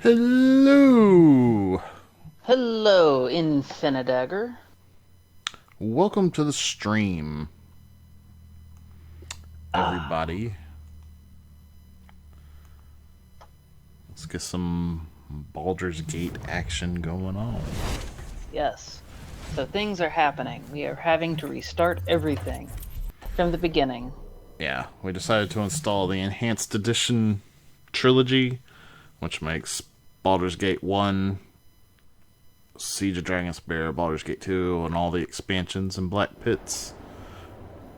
Hello! Hello, Infinidagger. Welcome to the stream, Ah, everybody. Let's get some Baldur's Gate action going on. yes. So things are happening. We are having to restart everything from the beginning. Yeah, we decided to install the Enhanced Edition Trilogy, which makes Baldur's Gate 1, Siege of Dragonspear, Baldur's Gate 2, and all the expansions and Black Pits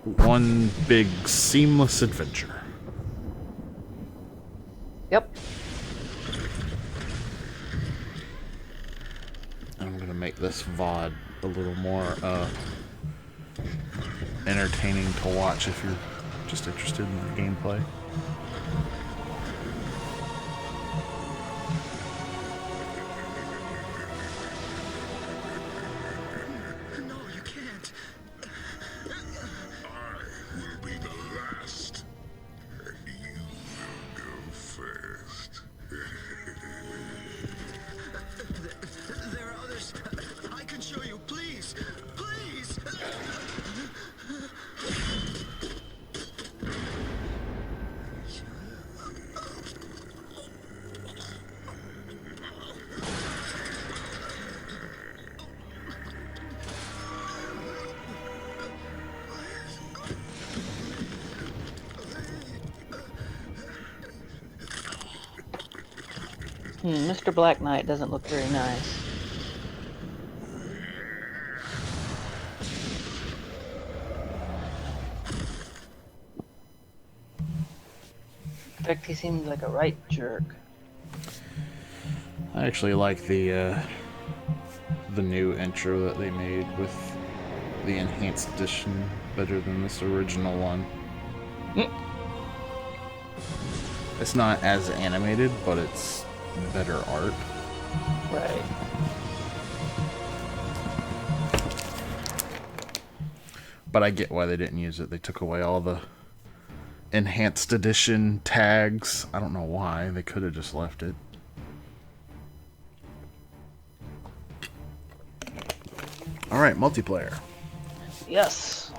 one big seamless adventure. Yep. I'm gonna make this VOD a little more entertaining to watch if you're just interested in the gameplay. No, you can't. I will be the last, and you will go first. There are others. I can show you. Please. Please. Mr. Black Knight doesn't look very nice. In fact, he seems like a right jerk. I actually like the new intro that they made with the enhanced edition better than this original one. Mm. It's not as animated, but it's better art. Right. But I get why they didn't use it. They took away all the enhanced edition tags. I don't know why. They could have just left it. Alright, multiplayer. Yes.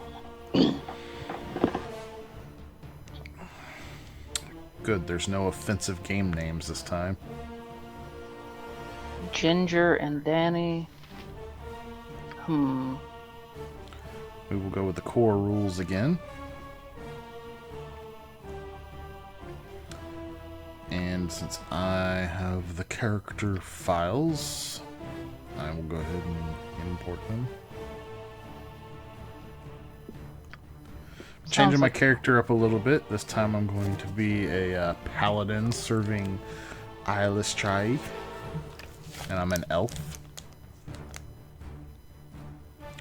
Good, there's no offensive game names this time. Ginger and Danny. We will go with the core rules again. And since I have the character files, I will go ahead and import them. Changing my character up a little bit. This time I'm going to be a paladin serving eyeless Chai. And I'm an elf.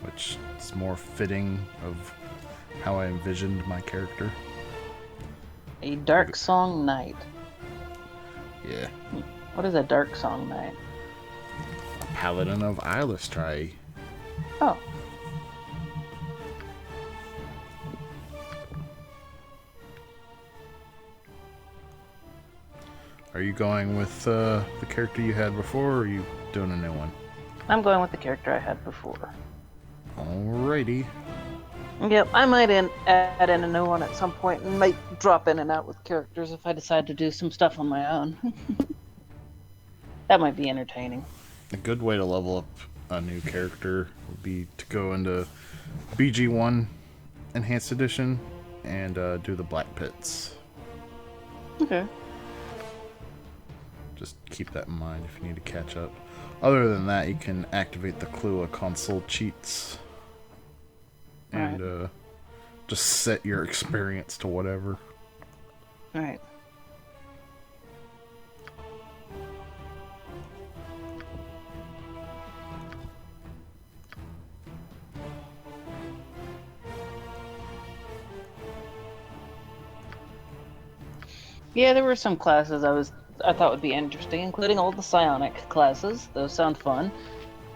Which is more fitting of how I envisioned my character. A Dark Song Knight. Yeah. What is a Dark Song Knight? A paladin of eyeless Chai. Oh. Are you going with the character you had before, or are you doing a new one? I'm going with the character I had before. Alrighty. Yep, I might add in a new one at some point and might drop in and out with characters if I decide to do some stuff on my own. That might be entertaining. A good way to level up a new character would be to go into BG1 Enhanced Edition and do the Black Pits. Okay. Just keep that in mind if you need to catch up. Other than that, you can activate the Klua console cheats and just set your experience to whatever. Alright. Yeah, there were some classes I thought would be interesting, including all the psionic classes. Those sound fun.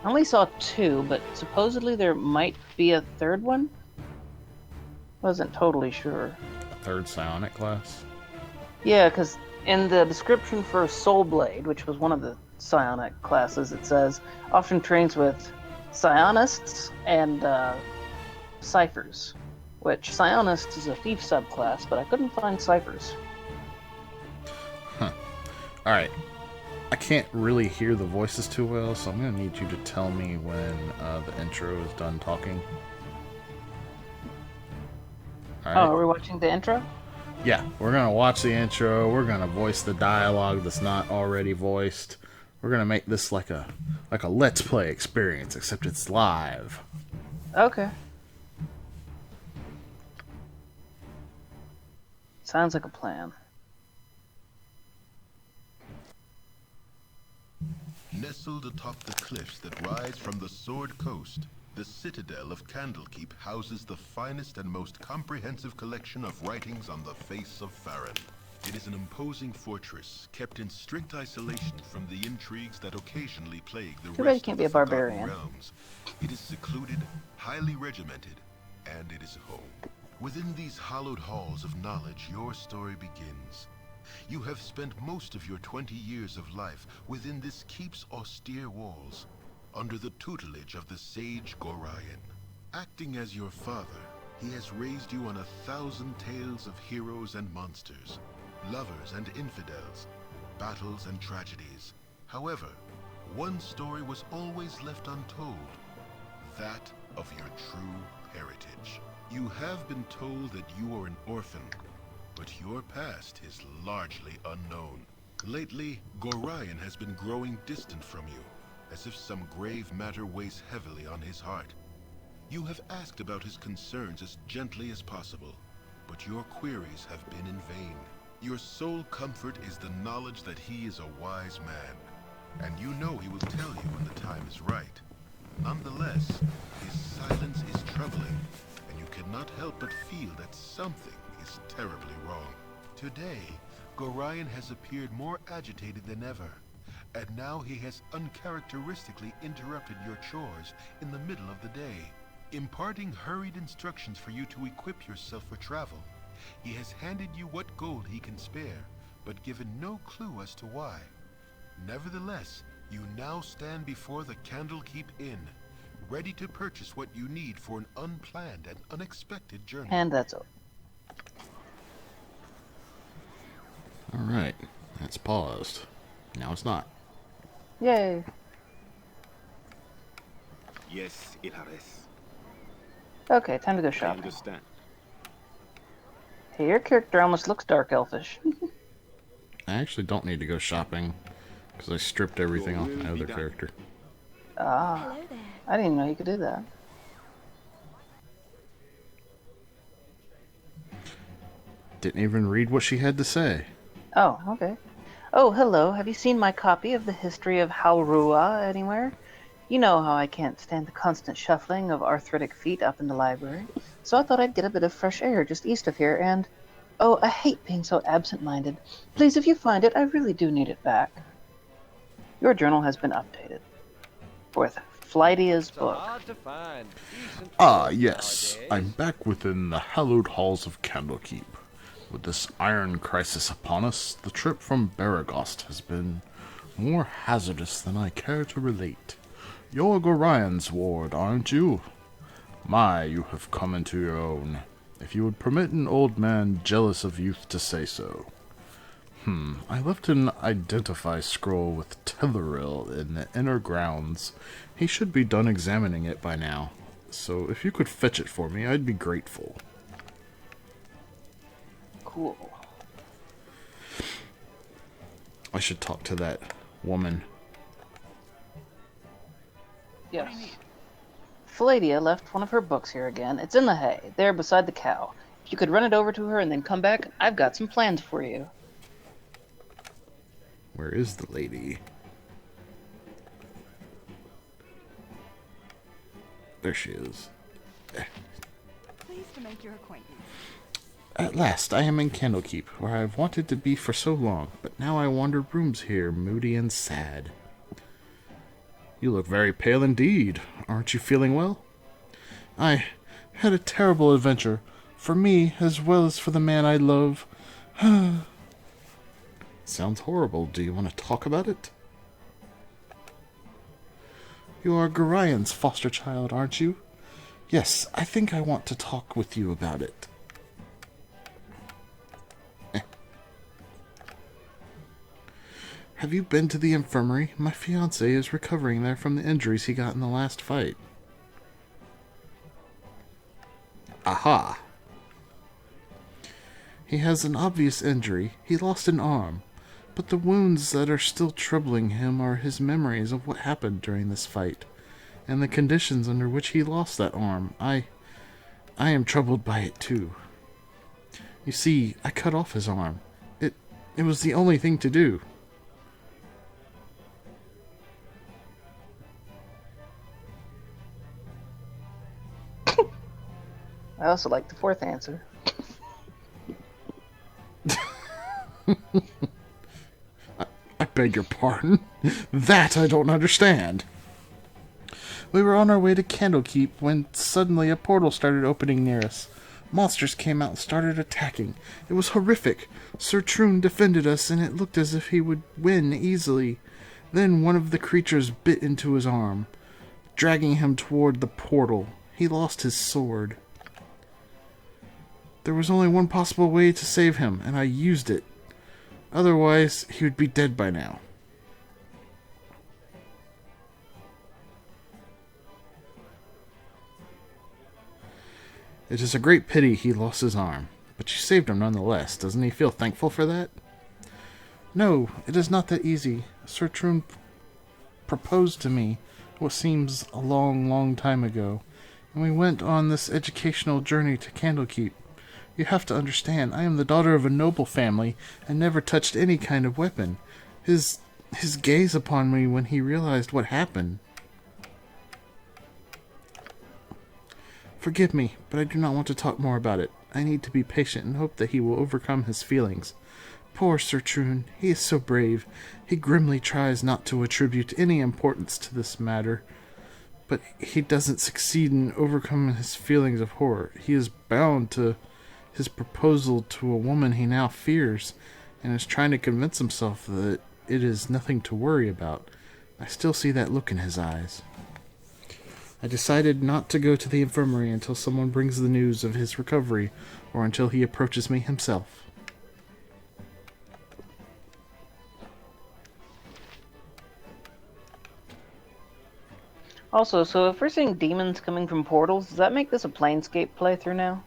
I only saw 2, but supposedly there might be a third one. Wasn't totally sure. A third psionic class? Yeah, because In the description for Soul Blade, which was one of the psionic classes, it says often trains with psionists and ciphers. Which psionist is a thief subclass, but I couldn't find ciphers. Huh. Alright. I can't really hear the voices too well, so I'm going to need you to tell me when the intro is done talking. Alright. Oh, are we watching the intro? Yeah, we're going to watch the intro. We're going to voice the dialogue that's not already voiced. We're going to make this like a Let's Play experience, except it's live. Okay. Sounds like a plan. Nestled atop the cliffs that rise from the Sword Coast, the citadel of Candlekeep houses the finest and most comprehensive collection of writings on the face of Faerun. It is an imposing fortress, kept in strict isolation from the intrigues that occasionally plague the Too bad you rest can't of be the a Forgotten barbarian. Realms. It is secluded, highly regimented, and it is home. Within these hallowed halls of knowledge, your story begins. You have spent most of your 20 years of life within this keep's austere walls, under the tutelage of the sage Gorion. Acting as your father, he has raised you on 1,000 tales of heroes and monsters, lovers and infidels, battles and tragedies. However, one story was always left untold, that of your true heritage. You have been told that you are an orphan, but your past is largely unknown. Lately, Gorion has been growing distant from you, as if some grave matter weighs heavily on his heart. You have asked about his concerns as gently as possible, but your queries have been in vain. Your sole comfort is the knowledge that he is a wise man, and you know he will tell you when the time is right. Nonetheless, his silence is troubling, and you cannot help but feel that something is terribly wrong. Today, Gorion has appeared more agitated than ever, and now he has uncharacteristically interrupted your chores in the middle of the day, imparting hurried instructions for you to equip yourself for travel. He has handed you what gold he can spare, but given no clue as to why. Nevertheless, you now stand before the Candlekeep Inn, ready to purchase what you need for an unplanned and unexpected journey. And that's all. Alright, that's paused. Now it's not. Yay. Yes, Ilaris. Okay, time to go I shopping. understand. Hey, your character almost looks dark elfish. I actually don't need to go shopping, because I stripped everything off my will be other done. character. Ah, Hello there. I didn't even know you could do that. Didn't even read what she had to say. Oh, okay. Oh, hello. Have you seen my copy of the history of Haurua anywhere? You know how I can't stand the constant shuffling of arthritic feet up in the library, so I thought I'd get a bit of fresh air just east of here, and... Oh, I hate being so absent-minded. Please, if you find it, I really do need it back. Your journal has been updated. With Flightia's book. Ah, yes. I'm back within the hallowed halls of Candlekeep. With this iron crisis upon us, the trip from Baragost has been more hazardous than I care to relate. You're Gorion's ward, aren't you? My, you have come into your own. If you would permit an old man jealous of youth to say so. I left an identify scroll with Telleril in the inner grounds. He should be done examining it by now. So if you could fetch it for me, I'd be grateful. Cool. I should talk to that woman. Yes. Flightia left one of her books here again. It's in the hay, there beside the cow. If you could run it over to her and then come back, I've got some plans for you. Where is the lady? There she is. Pleased to make your acquaintance. At last, I am in Candlekeep, where I have wanted to be for so long, but now I wander rooms here, moody and sad. You look very pale indeed. Aren't you feeling well? I had a terrible adventure, for me as well as for the man I love. Sounds horrible. Do you want to talk about it? You are Gorian's foster child, aren't you? Yes, I think I want to talk with you about it. Have you been to the infirmary? My fiancé is recovering there from the injuries he got in the last fight. Aha! He has an obvious injury. He lost an arm. But the wounds that are still troubling him are his memories of what happened during this fight, and the conditions under which he lost that arm. I am troubled by it too. You see, I cut off his arm. It was the only thing to do. I also like the fourth answer. I beg your pardon? That I don't understand. We were on our way to Candlekeep when suddenly a portal started opening near us. Monsters came out and started attacking. It was horrific. Sir Troon defended us, and it looked as if he would win easily. Then one of the creatures bit into his arm, dragging him toward the portal. He lost his sword. There was only one possible way to save him, and I used it. Otherwise, he would be dead by now. It is a great pity he lost his arm, but you saved him nonetheless. Doesn't he feel thankful for that? No, it is not that easy. Sir Troon proposed to me what seems a long, long time ago, and we went on this educational journey to Candlekeep. You have to understand, I am the daughter of a noble family and never touched any kind of weapon. His gaze upon me when he realized what happened. Forgive me, but I do not want to talk more about it. I need to be patient and hope that he will overcome his feelings. Poor Sir Troon, he is so brave. He grimly tries not to attribute any importance to this matter, but he doesn't succeed in overcoming his feelings of horror. He is bound to his proposal to a woman he now fears, and is trying to convince himself that it is nothing to worry about. I still see that look in his eyes. I decided not to go to the infirmary until someone brings the news of his recovery, or until he approaches me himself. Also, so if we're seeing demons coming from portals, does that make this a Planescape playthrough now?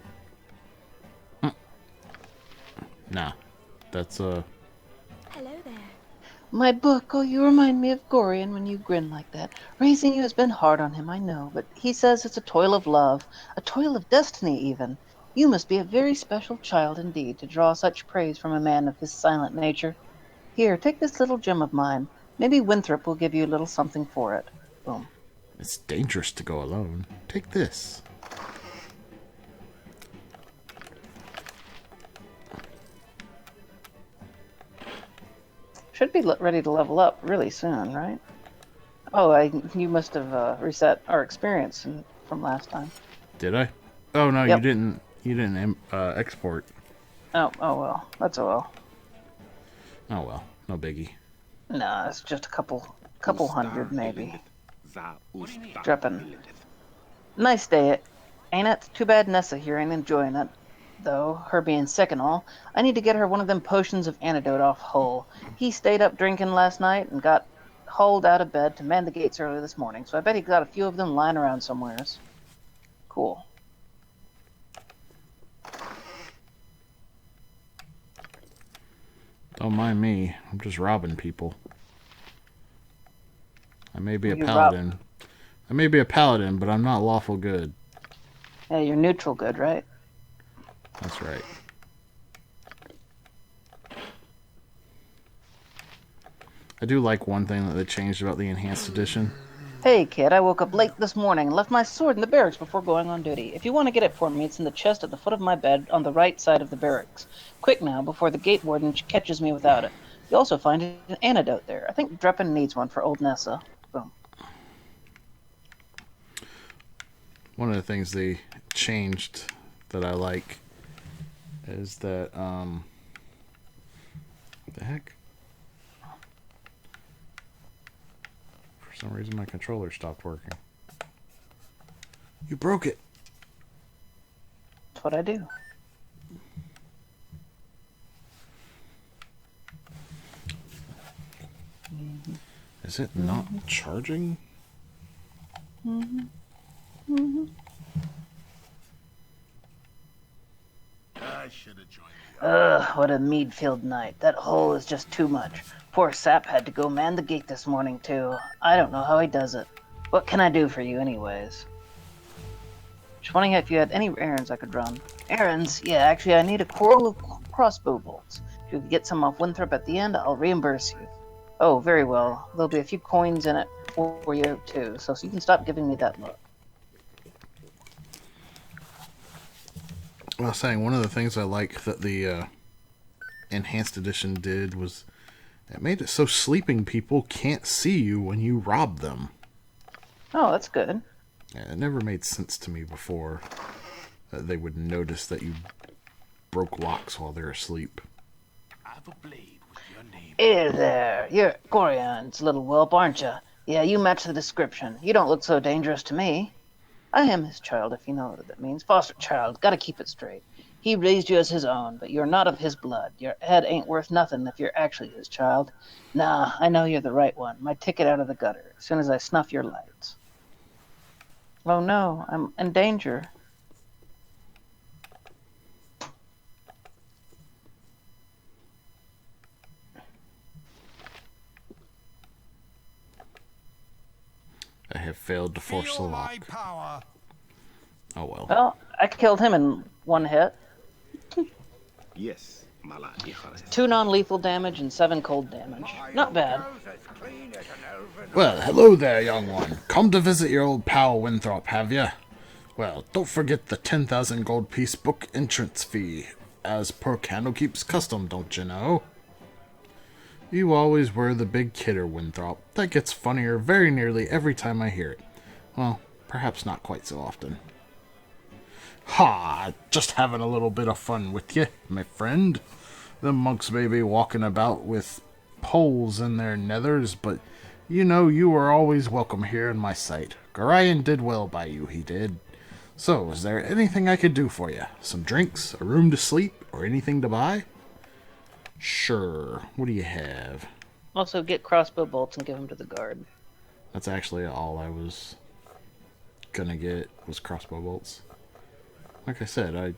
Nah, that's Hello there. My book, oh, you remind me of Gorian when you grin like that. Raising you has been hard on him, I know, but he says it's a toil of love, a toil of destiny even. You must be a very special child indeed to draw such praise from a man of his silent nature. Here, take this little gem of mine. Maybe Winthrop will give you a little something for it. Boom. It's dangerous to go alone. Take this. Should be ready to level up really soon, right? Oh, you must have reset our experience from last time. Did I? Oh no, Yep. you didn't. You didn't export. Oh well. That's a well. Oh well, no biggie. Nah, it's just a couple hundred maybe. Drippin'. Nice day, ain't it? Too bad Nessa here ain't enjoying it. Though, her being sick and all, I need to get her one of them potions of antidote off Hull. He stayed up drinking last night and got hauled out of bed to man the gates early this morning, so I bet he got a few of them lying around somewheres. Cool. Don't mind me. I'm just robbing people. I may be a You paladin. I may be a paladin, but I'm not lawful good. Yeah, you're neutral good, right? That's right. I do like one thing that they changed about the enhanced edition. Hey, kid, I woke up late this morning and left my sword in the barracks before going on duty. If you want to get it for me, it's in the chest at the foot of my bed on the right side of the barracks. Quick now, before the gate warden catches me without it. You also find an antidote there. I think Dreppen needs one for old Nessa. Boom. One of the things they changed that I like is that, what the heck? For some reason my controller stopped working. You broke it. That's what I do. Is it not charging? I should have joined you. Ugh, what a mead-filled night. That hole is just too much. Poor Sap had to go man the gate this morning, too. I don't know how he does it. What can I do for you, anyways? Just wondering if you had any errands I could run. Errands? Yeah, actually, I need a quarrel of crossbow bolts. If you could get some off Winthrop at the end, I'll reimburse you. Oh, very well. There'll be a few coins in it for you, too, so you can stop giving me that look. Well, I was saying, one of the things I like that the Enhanced Edition did was it made it so sleeping people can't see you when you rob them. Oh, that's good. Yeah, it never made sense to me before that they would notice that you broke locks while they're asleep. I've a blade with your name. Hey there, you're Gorion's little whelp, aren't you? Yeah, you match the description. You don't look so dangerous to me. I am his child, if you know what that means. Foster child, gotta keep it straight. He raised you as his own, but you're not of his blood. Your head ain't worth nothing if you're actually his child. Nah, I know you're the right one. My ticket out of the gutter, as soon as I snuff your lights. Oh no, I'm in danger. I have failed to force the Feel my lock. power. Oh well. Well, I killed him in one hit. Yes, Mala Ihares. 2 non-lethal damage and 7 cold damage. Not bad. Well, hello there, young one. Come to visit your old pal Winthrop, have ya? Well, don't forget the 10,000 gold piece book entrance fee, as per Candlekeep's custom, don't you know? You always were the big kidder, Winthrop. That gets funnier very nearly every time I hear it. Well, perhaps not quite so often. Ha! Just having a little bit of fun with you, my friend. The monks may be walking about with poles in their nethers, but you know you are always welcome here in my sight. Gorion did well by you, he did. So, is there anything I could do for you? Some drinks, a room to sleep, or anything to buy? Sure. What do you have? Also, get crossbow bolts and give them to the guard. That's actually all I was gonna get, was crossbow bolts. Like I said, I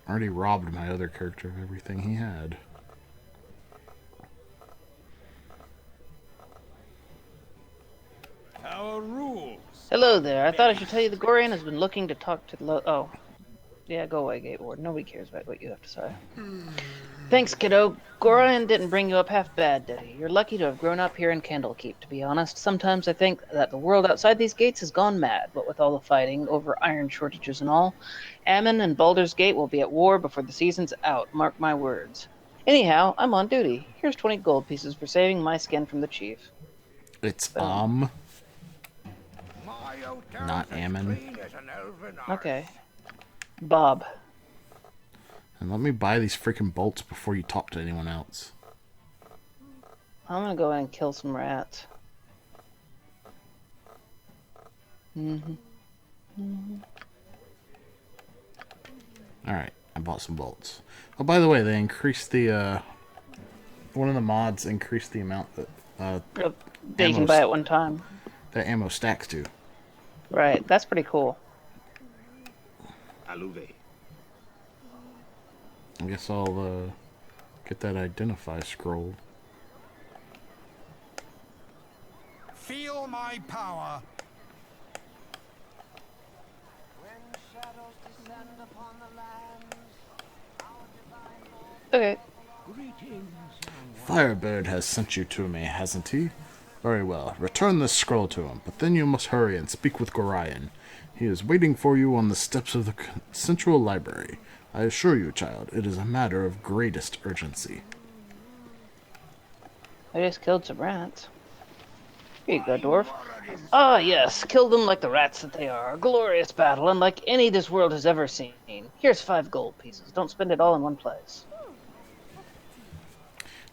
already robbed my other character of everything he had. Our rules. Hello there. I thought I should tell you the Gorian has been looking to talk to the Oh. Yeah, go away, Gate Ward. Nobody cares about what you have to say. Thanks, kiddo. Gorian didn't bring you up half bad, did he? You're lucky to have grown up here in Candlekeep, to be honest. Sometimes I think that the world outside these gates has gone mad, what with all the fighting over iron shortages and all. Ammon and Baldur's Gate will be at war before the season's out, mark my words. Anyhow, I'm on duty. Here's 20 gold pieces for saving my skin from the chief. It's, My not Ammon. Okay. Bob. And let me buy these freaking bolts before you talk to anyone else. I'm gonna go in and kill some rats. Alright, I bought some bolts. Oh, by the way, they increased the, one of the mods increased the amount that, That you can buy at one time. that ammo stacks to. Right, that's pretty cool. Aluve. I guess I'll, get that identify scroll. Feel my power. Okay. Firebird has sent you to me, hasn't he? Very well. Return this scroll to him, but then you must hurry and speak with Gorion. He is waiting for you on the steps of the central library. I assure you, child, it is a matter of greatest urgency. I just killed some rats. Here you go, dwarf. Ah, yes, killed them like the rats that they are. A glorious battle, unlike any this world has ever seen. Here's 5 gold pieces. Don't spend it all in one place.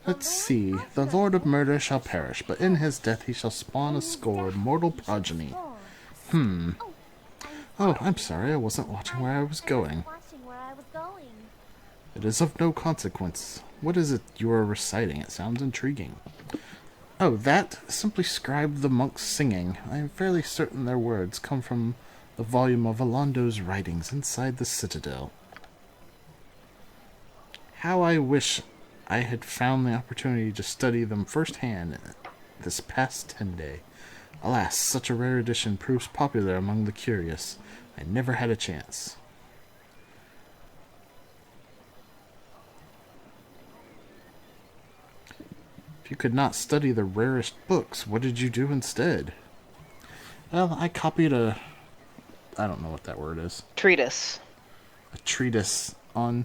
Let's see. The Lord of Murder shall perish, but in his death he shall spawn a score of mortal progeny. Oh, I'm sorry, I wasn't watching where I was going. It is of no consequence. What is it you are reciting? It sounds intriguing. Oh, that? Simply scribe the monks singing. I am fairly certain their words come from the volume of Alondo's writings inside the citadel. How I wish I had found the opportunity to study them firsthand this past 10-day. Alas, such a rare edition proves popular among the curious. I never had a chance. If you could not study the rarest books, what did you do instead? Well, I copied a... I don't know what that word is. Treatise. A treatise on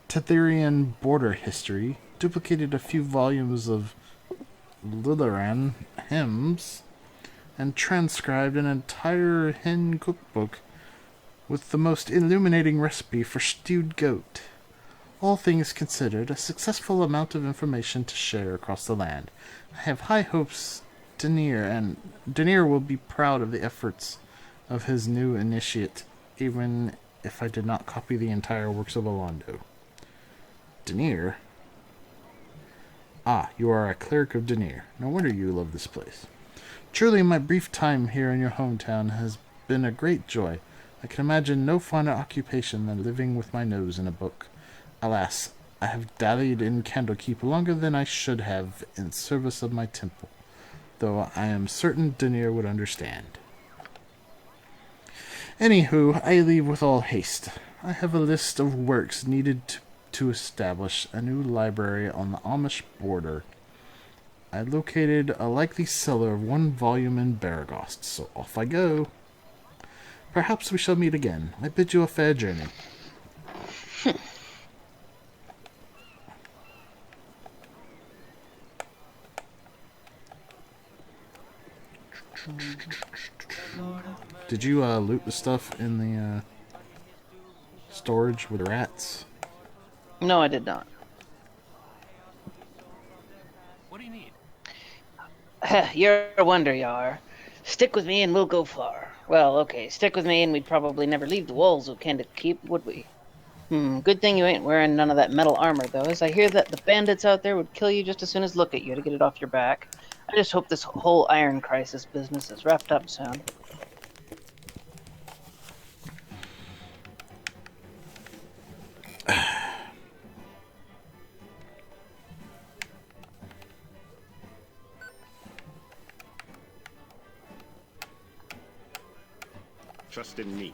Tetherian border history, duplicated a few volumes of Lilaran hymns, and transcribed an entire hen cookbook with the most illuminating recipe for stewed goat. All things considered, a successful amount of information to share across the land. I have high hopes Denier will be proud of the efforts of his new initiate, even if I did not copy the entire works of Alondo. Denier? Ah, you are a cleric of Denier. No wonder you love this place. Truly, my brief time here in your hometown has been a great joy. I can imagine no finer occupation than living with my nose in a book. Alas, I have dallied in Candlekeep longer than I should have in service of my temple, though I am certain Denier would understand. Anywho, I leave with all haste. I have a list of works needed to establish a new library on the Amish border. I located a likely seller of one volume in Baragost, so off I go. Perhaps we shall meet again. I bid you a fair journey. Did you loot the stuff in the storage with the rats? No, I did not. What do you need? You're a wonder, you are. Stick with me and we'll go far. Well, okay, stick with me and we'd probably never leave the walls of Candlekeep, would we? Good thing you ain't wearing none of that metal armor, though, as I hear that the bandits out there would kill you just as soon as look at you to get it off your back. I just hope this whole iron crisis business is wrapped up soon. Trust in me.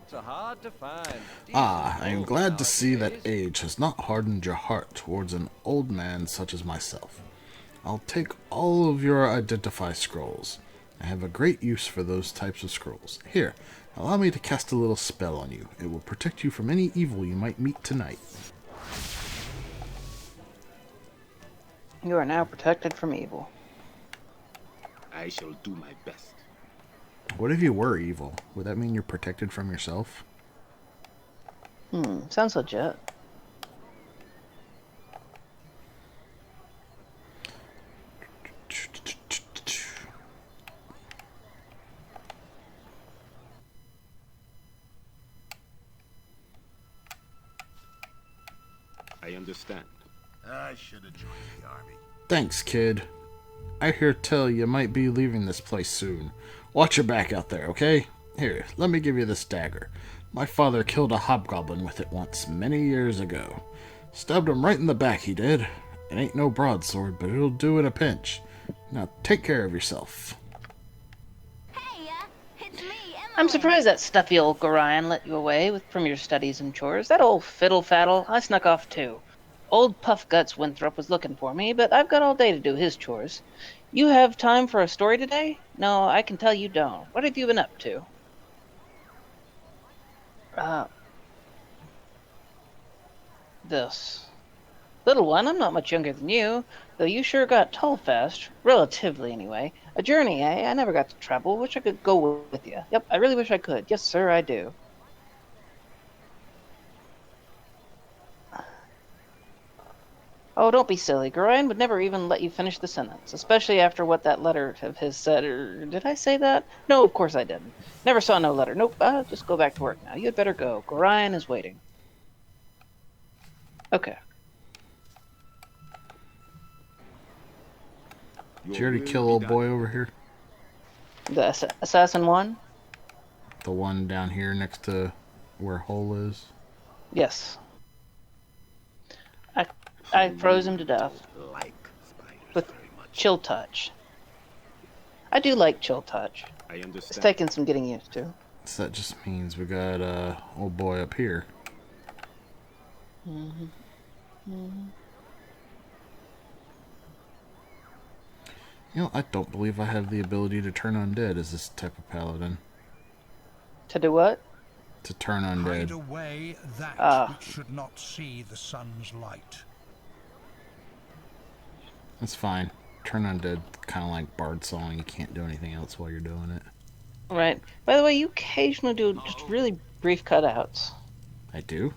So hard to find. Ah, I am glad to see that age has not hardened your heart towards an old man such as myself. I'll take all of your identify scrolls. I have a great use for those types of scrolls. Here, allow me to cast a little spell on you. It will protect you from any evil you might meet tonight. You are now protected from evil. I shall do my best. What if you were evil? Would that mean you're protected from yourself? Sounds legit. I understand. I should have joined the army. Thanks, kid. I hear tell you might be leaving this place soon. Watch your back out there, okay? Here, let me give you this dagger. My father killed a hobgoblin with it once, many years ago. Stabbed him right in the back, he did. It ain't no broadsword, but it'll do in a pinch. Now take care of yourself. Hey, it's me, Emily. I'm surprised that stuffy old Gorion let you away from your studies and chores. That old fiddle-faddle, I snuck off too. Old Puff Guts Winthrop was looking for me, but I've got all day to do his chores. You have time for a story today? No, I can tell you don't. What have you been up to? This. Little one, I'm not much younger than you, though you sure got tall fast. Relatively, anyway. A journey, eh? I never got to travel. Wish I could go with you. Yep, I really wish I could. Yes, sir, I do. Oh, don't be silly. Gorion would never even let you finish the sentence, especially after what that letter of his said. Or did I say that? No, of course I didn't. Never saw no letter. Nope. Just go back to work now. You had better go. Gorion is waiting. Okay. Did you already kill old boy over here? The assassin one? The one down here next to where Hole is? Yes. I froze him to death Like spiders with very much. chill touch. I do like chill touch. I It's understand. taking some getting used to. So that just means we got old boy up here. Mm-hmm. Mm-hmm. You know, I don't believe I have the ability to turn undead as this type of paladin. To do what? To turn Hide undead. away that Ah. which should not see the sun's light. That's fine. Turn undead, kind of like Bard Song. You can't do anything else while you're doing it. Right. By the way, you occasionally do just really brief cutouts. I do?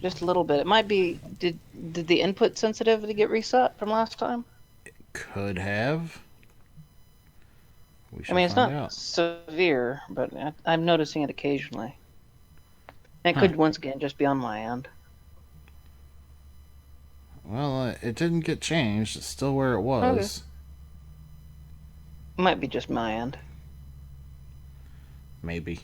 Just a little bit. It might be. Did the input sensitivity get reset from last time? Could have. We I shall mean, it's find not out. severe, but I'm noticing it occasionally. And it Huh. could once again just be on my end. Well, it didn't get changed. It's still where it was. It might be just my end. Maybe.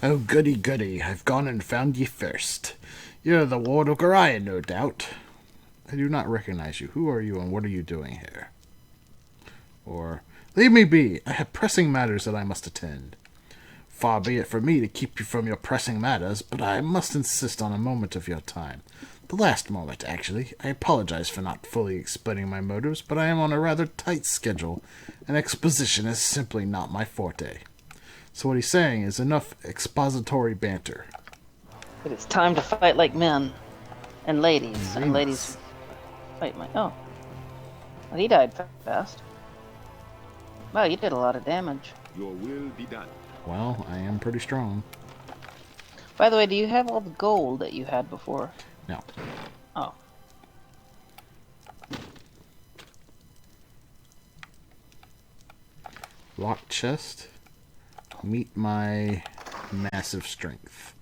Oh, goody goody. I've gone and found ye first. You're the ward of Gorion, no doubt. I do not recognize you. Who are you and what are you doing here? Or, leave me be. I have pressing matters that I must attend. Far be it from me to keep you from your pressing matters, but I must insist on a moment of your time. The last moment, actually. I apologize for not fully explaining my motives, but I am on a rather tight schedule, and exposition is simply not my forte. So what he's saying is enough expository banter. But it's time to fight like men. And ladies. And ladies Venus. fight my. Oh. Well, he died fast. Wow, you did a lot of damage. Your will be done. Well, I am pretty strong. By the way, do you have all the gold that you had before? No. Oh. Locked chest. Meet my massive strength.